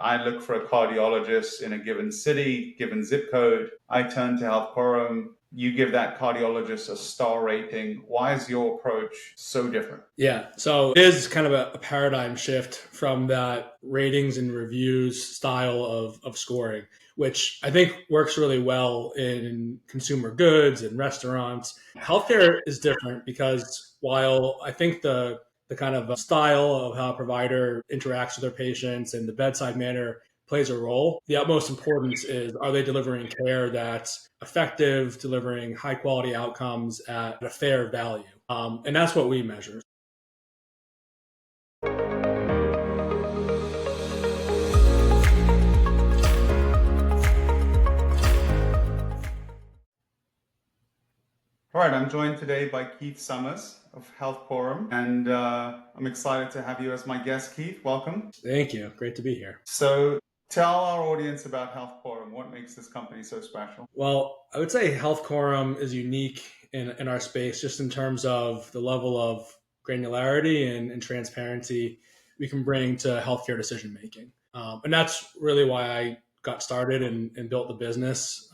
I look for a cardiologist in a given city, given zip code. I turn to Health Corum. You give that cardiologist a star rating. Why is your approach so different? Yeah, so it is kind of a paradigm shift from that ratings and reviews style of scoring, which I think works really well in consumer goods and restaurants. Healthcare is different because while I think the kind of style of how a provider interacts with their patients and the bedside manner plays a role, the utmost importance is, are they delivering care that's effective, delivering high quality outcomes at a fair value? And that's what we measure. All right, I'm joined today by Keith Somers of Health Corum, and I'm excited to have you as my guest, Keith. Welcome. Thank you. Great to be here. So tell our audience about Health Corum. What makes this company so special? Well, I would say Health Corum is unique in our space just in terms of the level of granularity and transparency we can bring to healthcare decision making. And that's really why I got started and built the business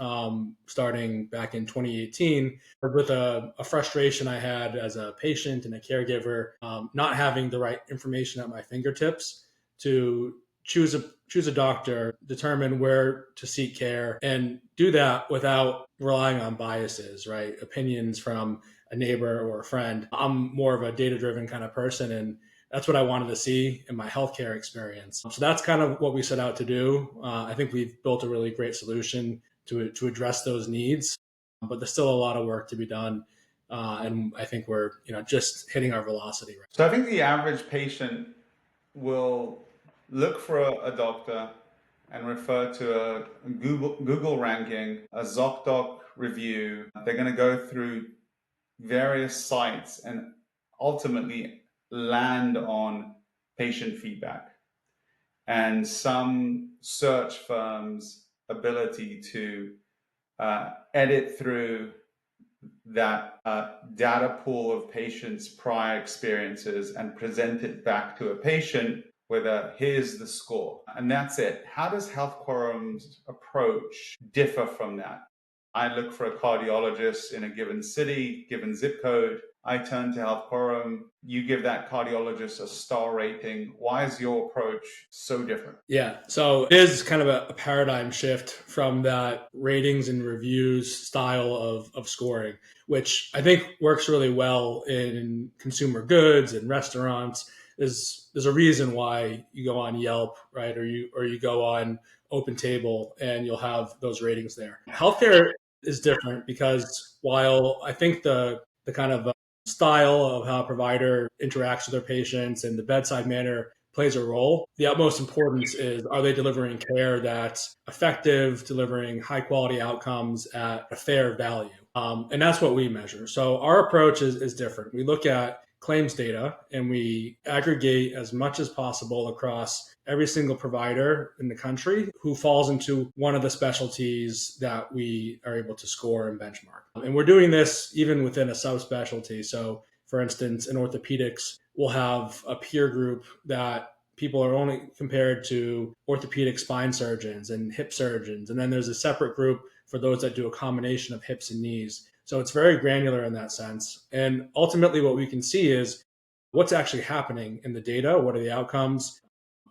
starting back in 2018 with a frustration I had as a patient and a caregiver, not having the right information at my fingertips to choose a doctor, determine where to seek care, and do that without relying on biases, right? Opinions from a neighbor or a friend. I'm more of a data-driven kind of person, and that's what I wanted to see in my healthcare experience. So that's kind of what we set out to do. I think we've built a really great solution to address those needs, but there's still a lot of work to be done. And I think we're just hitting our velocity. So I think the average patient will look for a doctor and refer to a Google ranking, a ZocDoc review. They're going to go through various sites and ultimately land on patient feedback and some search firm's ability to edit through that data pool of patients' prior experiences and present it back to a patient with here's the score. And that's it. How does Health Corum's approach differ from that? I look for a cardiologist in a given city, given zip code. I turn to Health Corum. You give that cardiologist a star rating. Why is your approach so different? Yeah, so it is kind of a paradigm shift from that ratings and reviews style of scoring, which I think works really well in consumer goods and restaurants. There's a reason why you go on Yelp, right? Or you go on OpenTable and you'll have those ratings there. Healthcare is different because while I think the kind of style of how a provider interacts with their patients and the bedside manner plays a role, the utmost importance is, are they delivering care that's effective, delivering high quality outcomes at a fair value? And that's what we measure. So our approach is different. We look at claims data and we aggregate as much as possible across every single provider in the country who falls into one of the specialties that we are able to score and benchmark. And we're doing this even within a subspecialty. So for instance, in orthopedics, we'll have a peer group that people are only compared to orthopedic spine surgeons and hip surgeons. And then there's a separate group for those that do a combination of hips and knees. So it's very granular in that sense. And ultimately what we can see is what's actually happening in the data. What are the outcomes?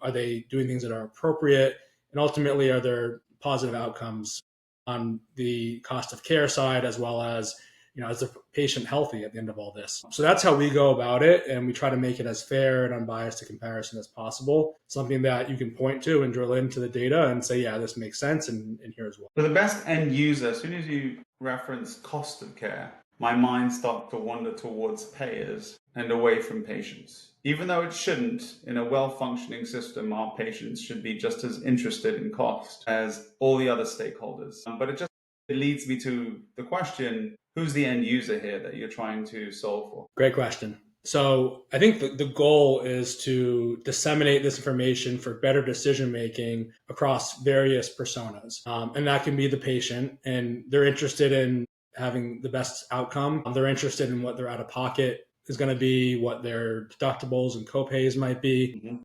Are they doing things that are appropriate? And ultimately, are there positive outcomes on the cost of care side, as well as, is the patient healthy at the end of all this? So that's how we go about it. And we try to make it as fair and unbiased a comparison as possible. Something that you can point to and drill into the data and say, yeah, this makes sense. And here's why. For the best end user, as soon as you reference cost of care, my mind starts to wander towards payers and away from patients. Even though it shouldn't, in a well-functioning system, our patients should be just as interested in cost as all the other stakeholders. But it leads me to the question, who's the end user here that you're trying to solve for? Great question. So I think the goal is to disseminate this information for better decision-making across various personas. And that can be the patient, and they're interested in having the best outcome. They're interested in what their out-of-pocket is going to be, what their deductibles and copays might be. Mm-hmm.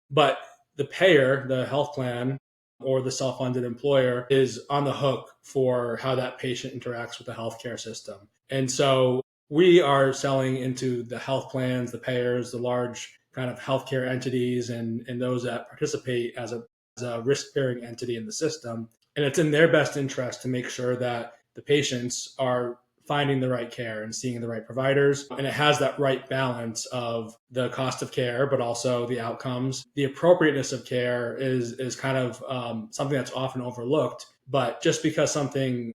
But the payer, the health plan, or the self-funded employer is on the hook for how that patient interacts with the healthcare system. And so we are selling into the health plans, the payers, the large kind of healthcare entities, and those that participate as a risk-bearing entity in the system. And it's in their best interest to make sure that the patients are finding the right care and seeing the right providers. And it has that right balance of the cost of care, but also the outcomes. The appropriateness of care is kind of something that's often overlooked. But just because something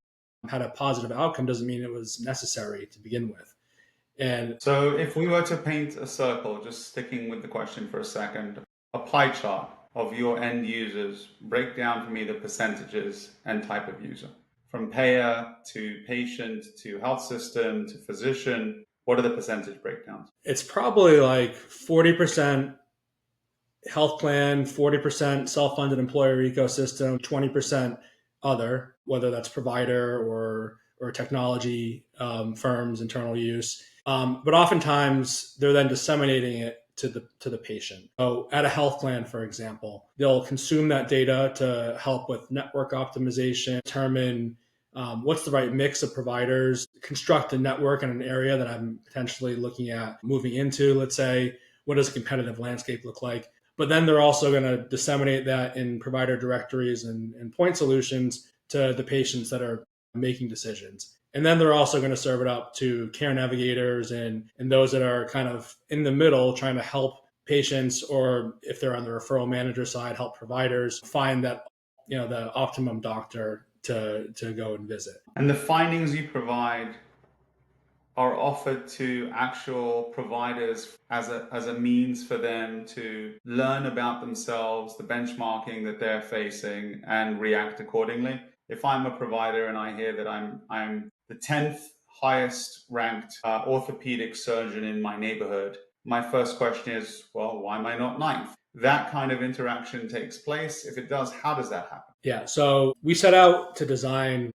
had a positive outcome doesn't mean it was necessary to begin with. And so if we were to paint a circle, just sticking with the question for a second, a pie chart of your end users, break down for me the percentages and type of user. From payer to patient to health system to physician, what are the percentage breakdowns? it's probably like 40% health plan, 40% self-funded employer ecosystem, 20% other, whether that's provider or technology firms, internal use. But oftentimes they're then disseminating it to the patient. So at a health plan, for example, they'll consume that data to help with network optimization, determine what's the right mix of providers, construct a network in an area that I'm potentially looking at moving into. Let's say, what does a competitive landscape look like? But then they're also going to disseminate that in provider directories and point solutions to the patients that are making decisions. And then they're also going to serve it up to care navigators and those that are kind of in the middle trying to help patients, or if they're on the referral manager side, help providers find that, the optimum doctor to go and visit. And the findings you provide are offered to actual providers as a means for them to learn about themselves, the benchmarking that they're facing, and react accordingly. If I'm a provider and I hear that I'm the 10th highest ranked orthopedic surgeon in my neighborhood, my first question is, well, why am I not ninth? That kind of interaction takes place. If it does, how does that happen? Yeah, so we set out to design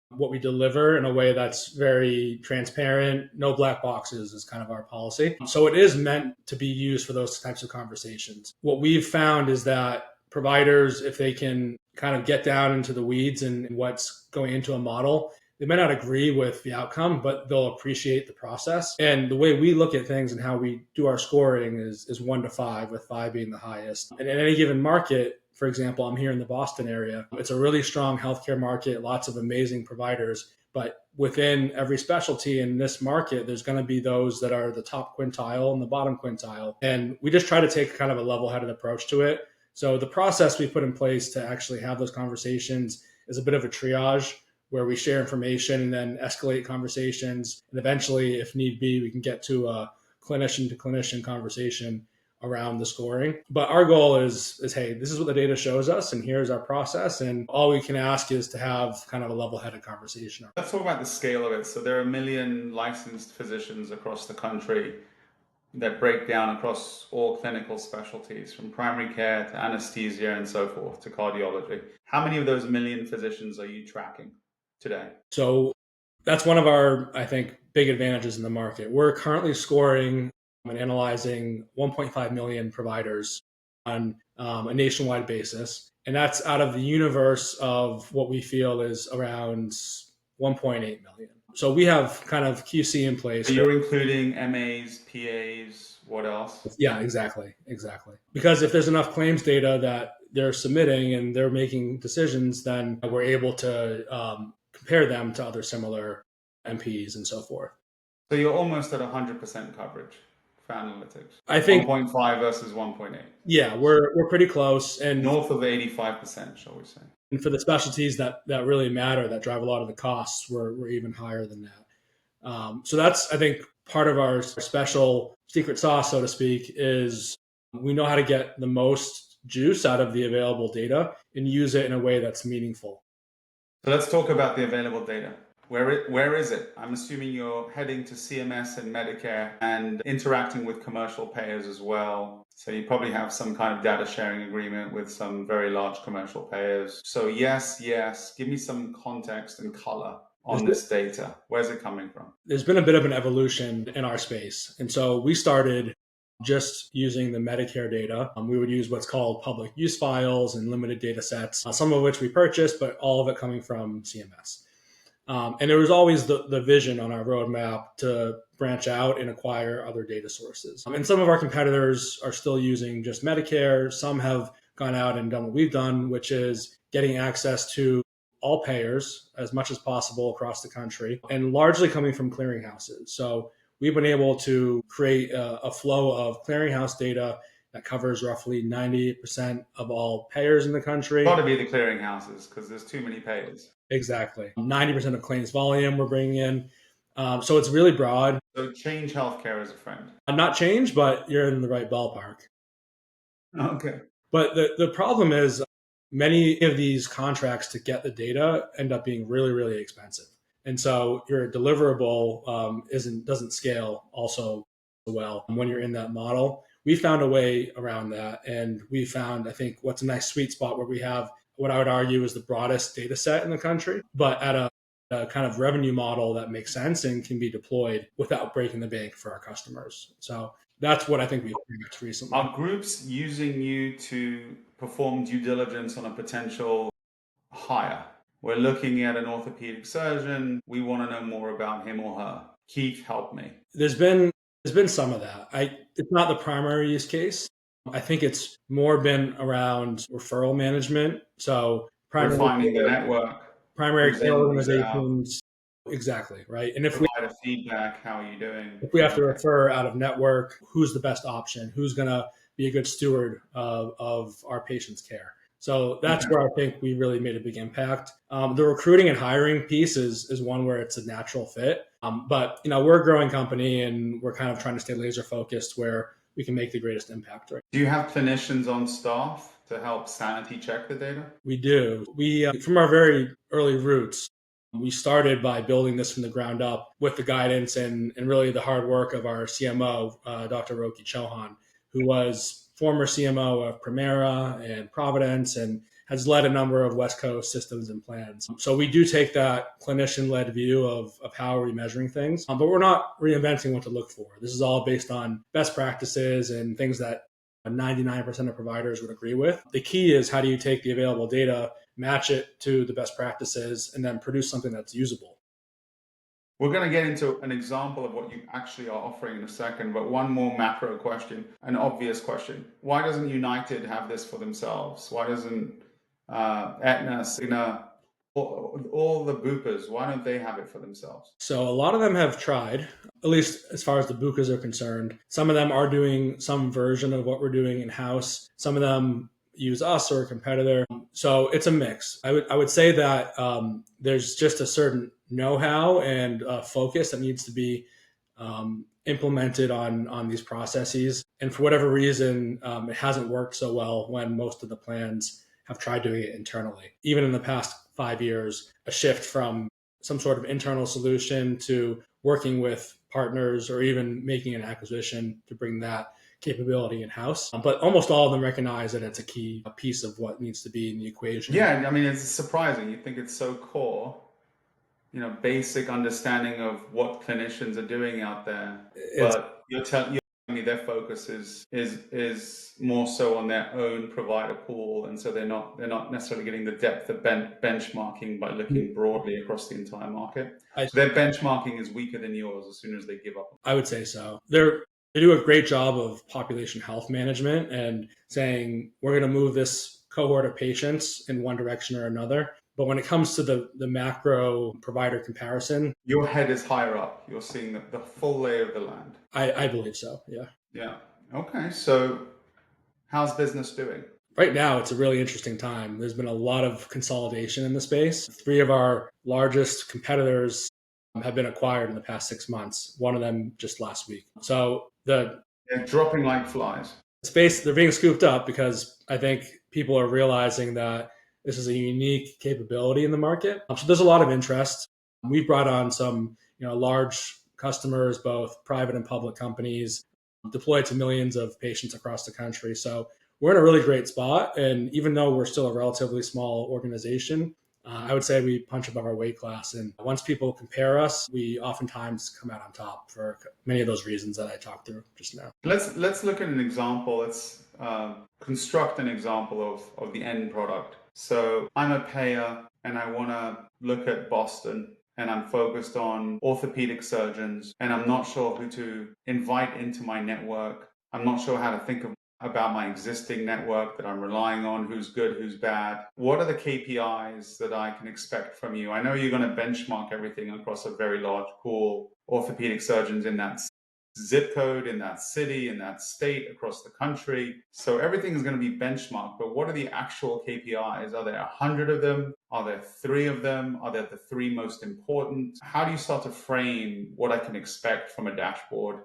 what we deliver in a way that's very transparent. No black boxes is kind of our policy. So it is meant to be used for those types of conversations. What we've found is that providers, if they can kind of get down into the weeds and what's going into a model, they might not agree with the outcome, but they'll appreciate the process. And the way we look at things and how we do our scoring is 1 to 5, with 5 being the highest. And in any given market, for example, I'm here in the Boston area. It's a really strong healthcare market, lots of amazing providers. But within every specialty in this market, there's going to be those that are the top quintile and the bottom quintile. And we just try to take kind of a level-headed approach to it. So the process we put in place to actually have those conversations is a bit of a triage where we share information and then escalate conversations. And eventually, if need be, we can get to a clinician to clinician conversation around the scoring. But our goal is, hey, this is what the data shows us, and here's our process. And all we can ask is to have kind of a level-headed conversation. Let's talk about the scale of it. So there are 1 million licensed physicians across the country that break down across all clinical specialties, from primary care to anesthesia and so forth to cardiology. How many of those 1 million physicians are you tracking today? So that's one of our, I think, big advantages in the market. We're currently scoring and analyzing 1.5 million providers on a nationwide basis. And that's out of the universe of what we feel is around 1.8 million. So we have kind of QC in place. So you're including MAs, PAs, what else? Yeah, exactly. Because if there's enough claims data that they're submitting and they're making decisions, then we're able to compare them to other similar MPs and so forth. So you're almost at 100% coverage for analytics. I think 1.5 versus 1.8. Yeah, we're pretty close, and North of 85%, shall we say. And for the specialties that really matter, that drive a lot of the costs, we're even higher than that. So that's, I think, part of our special secret sauce, so to speak, is we know how to get the most juice out of the available data and use it in a way that's meaningful. So let's talk about the available data. Where is it? I'm assuming you're heading to CMS and Medicare and interacting with commercial payers as well. So you probably have some kind of data sharing agreement with some very large commercial payers. So yes, give me some context and color on this data. Where's it coming from? There's been a bit of an evolution in our space. And so we started just using the Medicare data. We would use what's called public use files and limited data sets, some of which we purchased, but all of it coming from CMS. And there was always the vision on our roadmap to branch out and acquire other data sources. And some of our competitors are still using just Medicare. Some have gone out and done what we've done, which is getting access to all payers as much as possible across the country, and largely coming from clearinghouses. So we've been able to create a flow of clearinghouse data that covers roughly 90% of all payers in the country. Got to be the clearinghouses because there's too many payers. Exactly. 90% of claims volume we're bringing in. So it's really broad. So change healthcare as a friend. Not change, but you're in the right ballpark. Okay. But the problem is many of these contracts to get the data end up being really, really expensive. And so your deliverable doesn't scale also well when you're in that model. We found a way around that. And we found, I think, what's a nice sweet spot where we have what I would argue is the broadest data set in the country, but at a kind of revenue model that makes sense and can be deployed without breaking the bank for our customers. So that's what I think we've experienced recently. Are groups using you to perform due diligence on a potential hire? We're looking at an orthopedic surgeon. We want to know more about him or her. Keith, help me. There's been some of that. It's not the primary use case. I think it's more been around referral management. So refining the network, primary care organizations. Exactly, right. And if we provide a feedback, how are you doing? If we have to refer out of network, who's the best option? Who's going to be a good steward of our patients' care? So that's where I think we really made a big impact. The recruiting and hiring piece is one where it's a natural fit. But we're a growing company and we're kind of trying to stay laser focused where we can make the greatest impact. Right? Do you have clinicians on staff to help sanity check the data? We do. We from our very early roots, we started by building this from the ground up with the guidance and really the hard work of our CMO, Dr. Roki Chauhan, who was former CMO of Primera and Providence and has led a number of West Coast systems and plans. So we do take that clinician-led view of how are we measuring things, but we're not reinventing what to look for. This is all based on best practices and things that 99% of providers would agree with. The key is how do you take the available data, match it to the best practices, and then produce something that's usable. We're going to get into an example of what you actually are offering in a second, but one more macro question, an obvious question. Why doesn't United have this for themselves? Why doesn't Aetna, Cigna, all the Bupas, why don't they have it for themselves? So a lot of them have tried, at least as far as the Bucas are concerned. Some of them are doing some version of what we're doing in-house. Some of them use us or a competitor. So it's a mix. I would say that there's just a certain know-how and focus that needs to be implemented on these processes. And for whatever reason, it hasn't worked so well when most of the plans have tried doing it internally. Even in the past 5 years, a shift from some sort of internal solution to working with partners or even making an acquisition to bring that capability in-house. But almost all of them recognize that it's a key piece of what needs to be in the equation. Yeah, I mean, it's surprising. You think it's so core, basic understanding of what clinicians are doing out there. But you're telling me their focus is more so on their own provider pool, and so they're not necessarily getting the depth of benchmarking by looking broadly across the entire market. So their benchmarking is weaker than yours as soon as they give up. I would say so. They do a great job of population health management and saying we're going to move this cohort of patients in one direction or another. But when it comes to the macro provider comparison, your head is higher up. You're seeing the full lay of the land. I believe so. Yeah. Yeah. Okay. So how's business doing? Right now, it's a really interesting time. There's been a lot of consolidation in the space. 3 of our largest competitors have been acquired in the past 6 months. One of them just last week. So they're dropping like flies. Space, they're being scooped up because I think people are realizing that this is a unique capability in the market. So there's a lot of interest. We've brought on some, large customers, both private and public companies, deployed to millions of patients across the country. So we're in a really great spot. And even though we're still a relatively small organization, I would say we punch above our weight class. And once people compare us, we oftentimes come out on top for many of those reasons that I talked through just now. Let's look at an example. Let's construct an example of the end product. So I'm a payer and I want to look at Boston, and I'm focused on orthopedic surgeons, and I'm not sure who to invite into my network. I'm not sure how to think about my existing network that I'm relying on, who's good, who's bad. What are the KPIs that I can expect from you? I know you're going to benchmark everything across a very large pool, orthopedic surgeons in that zip code, in that city, in that state, across the country. So everything is going to be benchmarked, but what are the actual KPIs? Are there 100 of them? Are there 3 of them? Are there the 3 most important? How do you start to frame what I can expect from a dashboard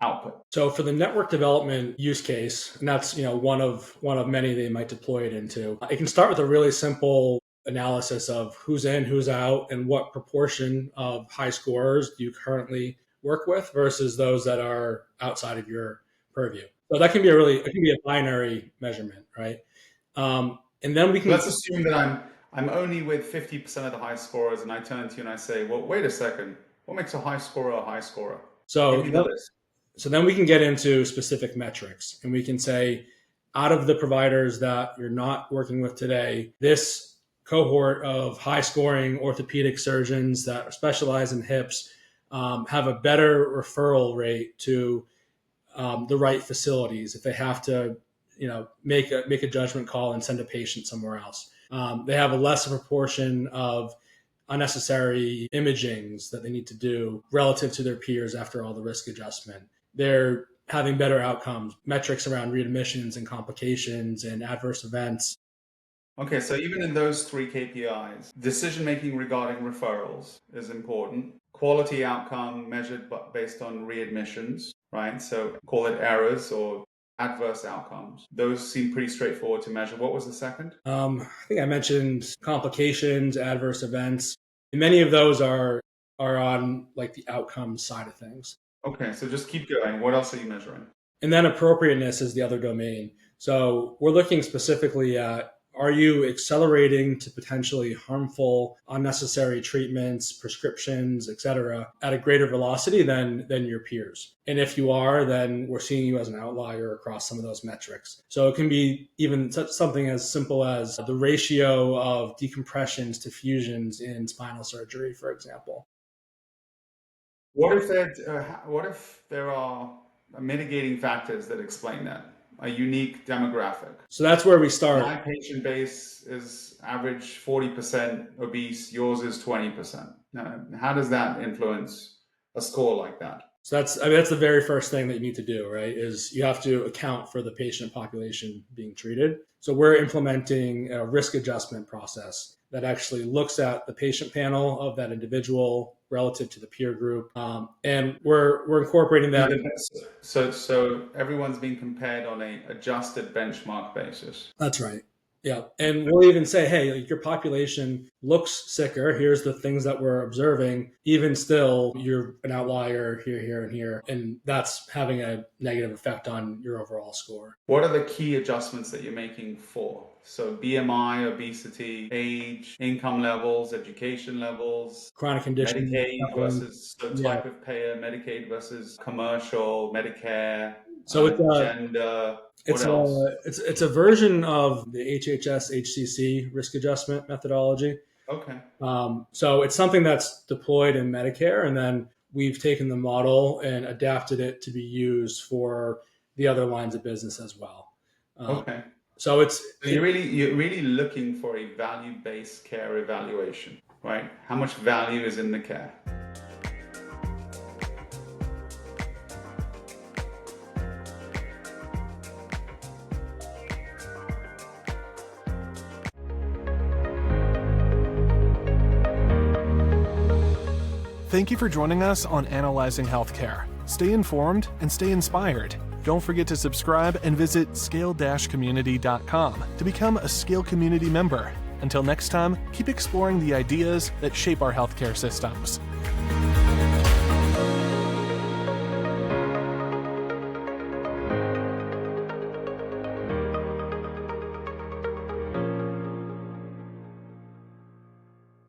output? So for the network development use case, and that's one of many they might deploy it into, it can start with a really simple analysis of who's in, who's out, and what proportion of high scorers do you currently work with versus those that are outside of your purview. So that can be a binary measurement, right? And then we can let's assume that I'm only with 50% of the high scorers, and I turn to you and I say, well, wait a second, what makes a high scorer a high scorer? So then we can get into specific metrics, and we can say, out of the providers that you're not working with today, this cohort of high scoring orthopedic surgeons that specialize in hips have a better referral rate to the right facilities if they have to, make a judgment call and send a patient somewhere else. They have a lesser proportion of unnecessary imagings that they need to do relative to their peers after all the risk adjustment. They're having better outcomes, metrics around readmissions and complications and adverse events. Okay, so even in those 3 KPIs, decision-making regarding referrals is important. Quality outcome measured based on readmissions, right? So call it errors or adverse outcomes. Those seem pretty straightforward to measure. What was the second? I think I mentioned complications, adverse events. And many of those are on like the outcome side of things. Okay, so just keep going. What else are you measuring? And then appropriateness is the other domain. So we're looking specifically at, are you accelerating to potentially harmful, unnecessary treatments, prescriptions, et cetera, at a greater velocity than your peers? And if you are, then we're seeing you as an outlier across some of those metrics. So it can be even something as simple as the ratio of decompressions to fusions in spinal surgery, for example. What if there are mitigating factors that explain that? A unique demographic. So that's where we start. My patient base is average 40% obese, yours is 20%. Now, how does that influence a score like that? So that's the very first thing that you need to do, right? Is you have to account for the patient population being treated. So we're implementing a risk adjustment process that actually looks at the patient panel of that individual relative to the peer group. And we're incorporating that. So everyone's being compared on a adjusted benchmark basis. That's right. Yeah. And we'll even say, hey, your population looks sicker. Here's the things that we're observing. Even still, you're an outlier here, here, and here. And that's having a negative effect on your overall score. What are the key adjustments that you're making for? So BMI, obesity, age, income levels, education levels, chronic condition, Medicaid versus type of payer, Medicaid versus commercial, Medicare, so it's gender. It's a version of the HHS HCC risk adjustment methodology. Okay. So it's something that's deployed in Medicare, and then we've taken the model and adapted it to be used for the other lines of business as well. Okay. So you're really looking for a value-based care evaluation, right? How much value is in the care? Thank you for joining us on Analyzing Healthcare. Stay informed and stay inspired. Don't forget to subscribe and visit scale-community.com to become a Scale Community member. Until next time, keep exploring the ideas that shape our healthcare systems.